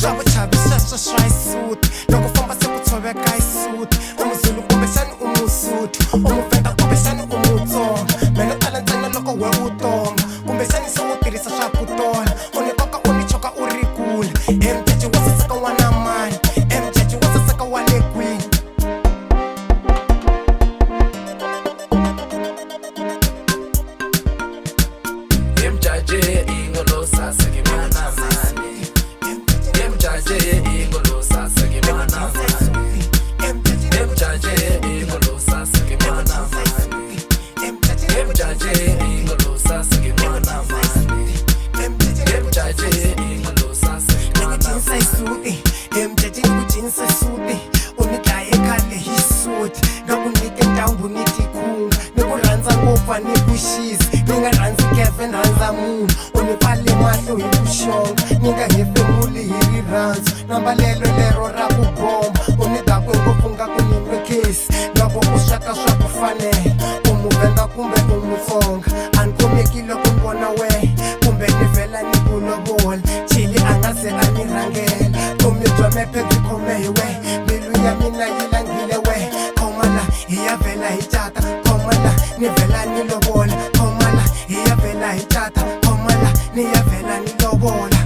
Chavo chavo shasha shai suit Loko famba se kutoveka isuit Umuzulu kumbexani umusuit Umuvenda kumbexani umutsonga Meno tala ntsena loko we utonga Kumbexani se u tirhisa swa ku tola Unikoka unichoka u ri kule MJJ wa saseka n'wana mani MJJ wa saseka wa le kwini MJJ ingolo saseke mwana mani MJJ ingolo saseke mwana mani MJJ ingolo saseke mwana mani MJJ ingolo saseke mwana mani MJJ ingolo saseke mwana mani MJJ nikujinsa suti Unidlaye khale hi suit Nakunike ntambu nitikhunga Nikurhandza ngopfa ni kuxisi Ni nga rhandzi Kevin rhandza munhu Unipfale mahlo hi kuxonga Ni nga hefemuli hi rirhandzu Nambalelo lero ra ku bomba Unidakwe ngopfu nga ku niwe case Loko u sweka swa ku fanela U Muvenda kumbe u Mutsonga A ni komeki loko ni vona we Kumbe ni vela ni ku lovola Chili a nga ze a ni rhangela Vutomi bya mepe byi khome hi we Mbilu ya mina yi langile we Khoma la hi ya vela hi cata Khoma la ni vela ni lovola Khoma la hi ya vela hi cata Khoma la ni ya vela ni lovola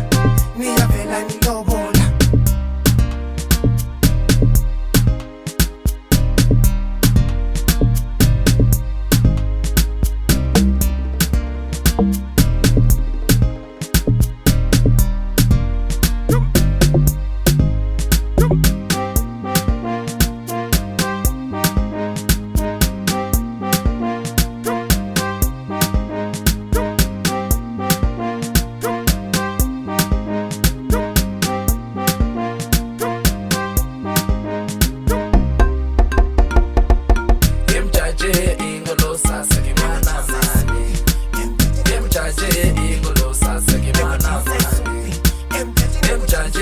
Ni ya vela ni lovola MJJ ingolo saseke mwana mani MJJ ingolo saseke mwana mani MJJ